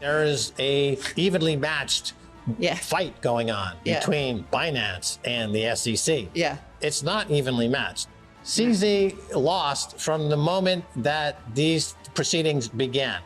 There is a evenly matched fight going on between Binance and the SEC. It's not evenly matched. CZ lost from the moment that these proceedings began.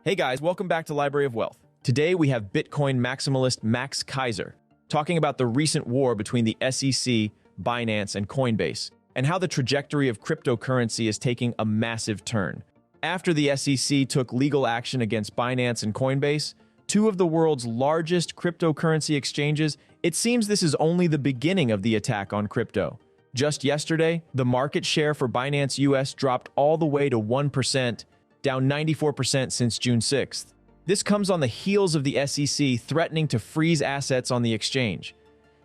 Hey guys, welcome back to Library of Wealth. Today we have Bitcoin maximalist Max Keiser talking about the recent war between the SEC, Binance, and Coinbase, and how the trajectory of cryptocurrency is taking a massive turn. After the SEC took legal action against Binance and Coinbase, two of the world's largest cryptocurrency exchanges, it seems this is only the beginning of the attack on crypto. Just yesterday, the market share for Binance US dropped all the way to 1%, down 94% since June 6th. This comes on the heels of the SEC threatening to freeze assets on the exchange.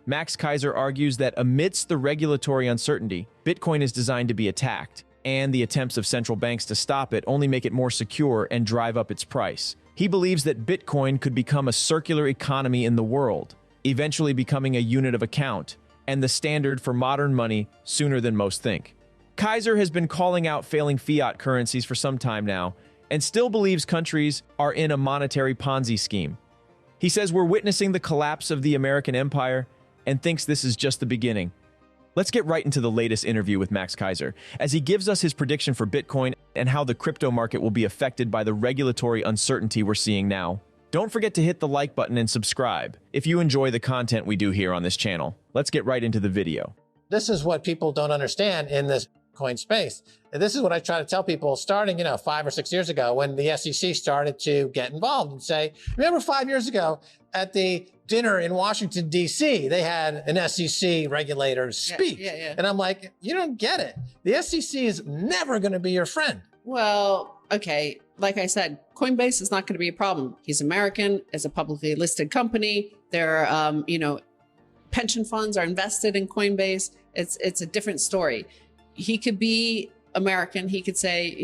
Max Keiser argues that amidst the regulatory uncertainty, Bitcoin is designed to be attacked, and the attempts of central banks to stop it only make it more secure and drive up its price. He believes that Bitcoin could become a circular economy in the world, eventually becoming a unit of account, and the standard for modern money sooner than most think. Keiser has been calling out failing fiat currencies for some time now, and still believes countries are in a monetary Ponzi scheme. He says we're witnessing the collapse of the American empire and thinks this is just the beginning. Let's get right into the latest interview with Max Keiser, as he gives us his prediction for Bitcoin and how the crypto market will be affected by the regulatory uncertainty we're seeing now. Don't forget to hit the like button and subscribe if you enjoy the content we do here on this channel. Let's get right into the video. This is what people don't understand in this Bitcoin space. And this is what I try to tell people starting, 5 or 6 years ago when the SEC started to get involved and say, remember 5 years ago at the dinner in Washington, D.C., they had an SEC regulator speak. And I'm like, you don't get it. The SEC is never going to be your friend. Well, okay. Like I said, Coinbase is not going to be a problem. He's American, it's a publicly listed company. Their, pension funds are invested in Coinbase. It's a different story. He could be American. He could say,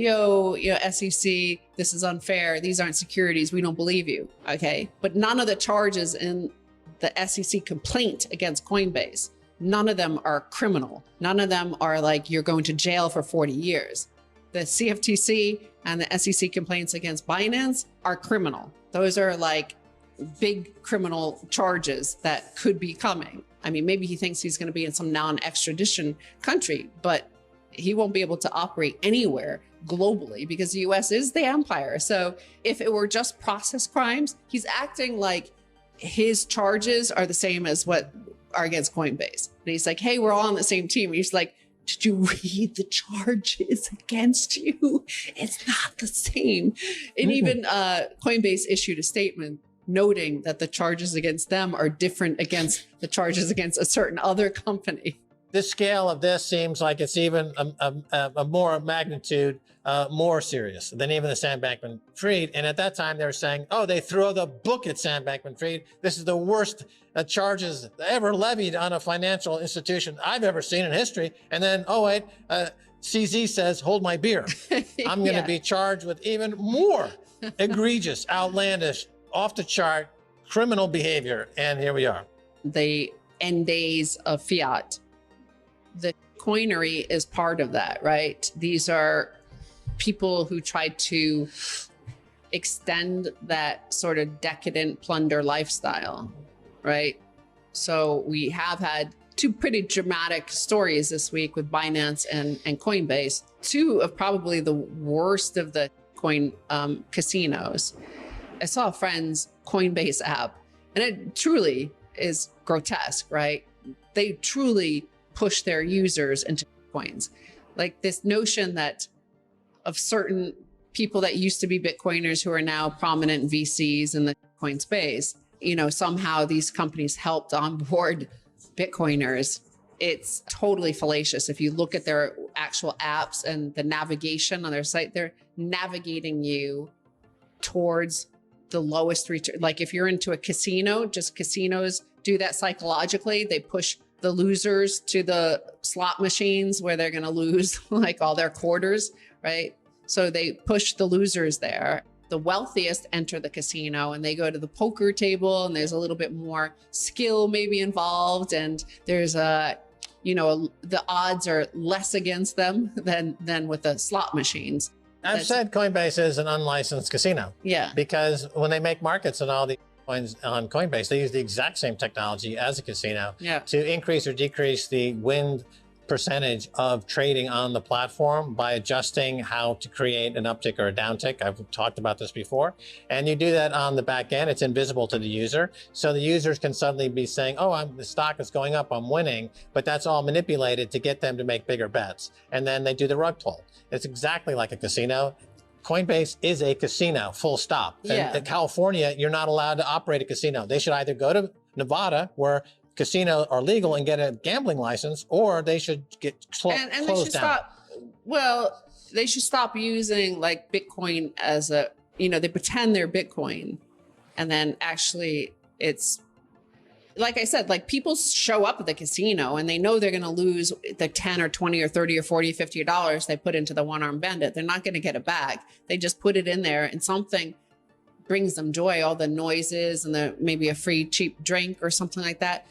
SEC, this is unfair. These aren't securities. We don't believe you. Okay. But none of the charges in the SEC complaint against Coinbase, none of them are criminal. None of them are like, you're going to jail for 40 years. The CFTC and the SEC complaints against Binance are criminal. Those are like big criminal charges that could be coming. I mean, maybe he thinks he's going to be in some non-extradition country, but he won't be able to operate anywhere globally because the US is the empire. So if it were just process crimes, he's acting like his charges are the same as what are against Coinbase. And he's like, hey, we're all on the same team. And he's like, did you read the charges against you? It's not the same. And even Coinbase issued a statement noting that the charges against them are different against the charges against a certain other company. The scale of this seems like it's even a more magnitude, more serious than even the Sam Bankman-Fried. And at that time, they were saying, oh, they throw the book at Sam Bankman-Fried. This is the worst charges ever levied on a financial institution I've ever seen in history. And then, oh, wait, CZ says, hold my beer. I'm going to be charged with even more egregious, outlandish, off the chart criminal behavior. And here we are. The end days of fiat. The coinery is part of that, right? These are people who tried to extend that sort of decadent plunder lifestyle, right? So we have had two pretty dramatic stories this week with Binance and Coinbase, two of probably the worst of the coin casinos. I saw a friend's Coinbase app, and it truly is grotesque, right? They truly push their users into coins. Like this notion that of certain people that used to be Bitcoiners who are now prominent VCs in the coin space, somehow these companies helped onboard Bitcoiners. It's totally fallacious. If you look at their actual apps and the navigation on their site, they're navigating you towards the lowest return. Like if you're into a casino, just casinos do that psychologically. They push the losers to the slot machines where they're going to lose like all their quarters, right? So they push the losers there. The wealthiest enter the casino and they go to the poker table and there's a little bit more skill maybe involved. And there's a the odds are less against them than with the slot machines. I've said Coinbase is an unlicensed casino. Yeah. Because when they make markets and all the coins on Coinbase, they use the exact same technology as a casino to increase or decrease the win percentage of trading on the platform by adjusting how to create an uptick or a downtick. I've talked about this before. And you do that on the back end. It's invisible to the user. So the users can suddenly be saying, oh, the stock is going up, I'm winning. But that's all manipulated to get them to make bigger bets. And then they do the rug pull. It's exactly like a casino. Coinbase is a casino, full stop. And in California, you're not allowed to operate a casino. They should either go to Nevada, where casinos are legal, and get a gambling license, or they should get closed down. They should stop. Well, they should stop using like Bitcoin as a, they pretend they're Bitcoin, and then actually it's, like I said, like people show up at the casino and they know they're going to lose the 10 or 20 or 30 or 40, $50 they put into the one-armed bandit. They're not going to get it back. They just put it in there, and something brings them joy, all the noises and maybe a free cheap drink or something like that.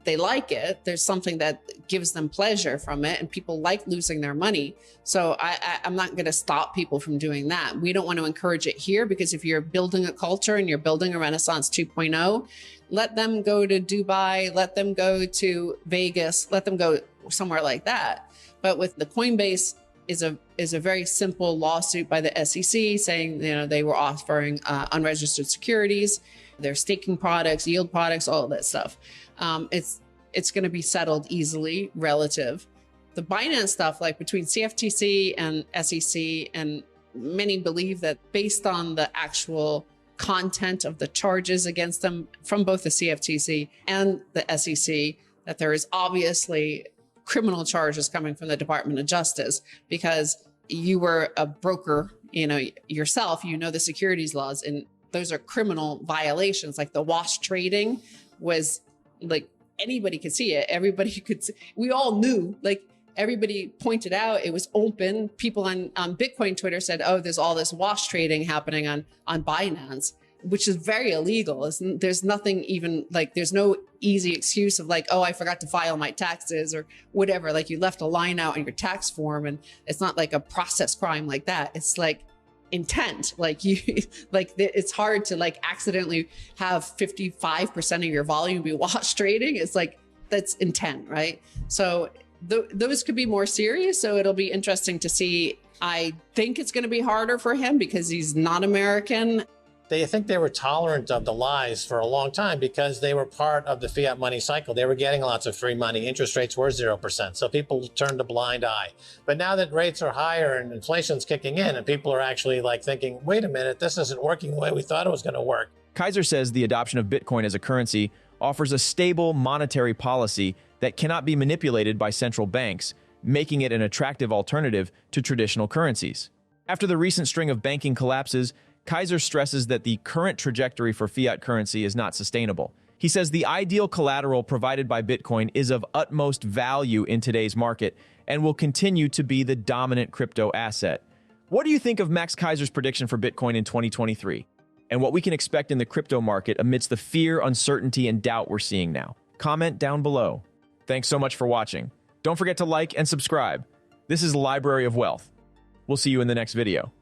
They like it. There's something that gives them pleasure from it, and people like losing their money. So I'm not going to stop people from doing that. We don't want to encourage it here, because if you're building a culture and you're building a Renaissance 2.0, let them go to Dubai, let them go to Vegas, let them go somewhere like that. But with the Coinbase is a very simple lawsuit by the SEC saying, they were offering unregistered securities, their staking products, yield products, all of that stuff. It's going to be settled easily relative. The Binance stuff, like between CFTC and SEC, and many believe that based on the actual content of the charges against them from both the CFTC and the SEC, that there is obviously criminal charges coming from the Department of Justice, because you were a broker, yourself, the securities laws, and those are criminal violations. Like the wash trading was like, anybody could see it. Everybody could see, we all knew, like everybody pointed out, it was open. People on Bitcoin Twitter said, oh, there's all this wash trading happening on Binance, which is very illegal. There's nothing even like, there's no easy excuse of like, oh, I forgot to file my taxes or whatever. Like you left a line out on your tax form, and it's not like a process crime like that. It's like intent. Like it's hard to like accidentally have 55% of your volume be wash trading. It's like, that's intent, right? So those could be more serious. So it'll be interesting to see. I think it's going to be harder for him because he's not American. They think they were tolerant of the lies for a long time because they were part of the fiat money cycle. They were getting lots of free money. Interest rates were 0%. So people turned a blind eye. But now that rates are higher and inflation's kicking in, and people are actually like thinking, wait a minute, this isn't working the way we thought it was going to work. Keiser says the adoption of Bitcoin as a currency offers a stable monetary policy that cannot be manipulated by central banks, making it an attractive alternative to traditional currencies. After the recent string of banking collapses, Keiser stresses that the current trajectory for fiat currency is not sustainable. He says the ideal collateral provided by Bitcoin is of utmost value in today's market and will continue to be the dominant crypto asset. What do you think of Max Keiser's prediction for Bitcoin in 2023? And what we can expect in the crypto market amidst the fear, uncertainty, and doubt we're seeing now? Comment down below. Thanks so much for watching. Don't forget to like and subscribe. This is Library of Wealth. We'll see you in the next video.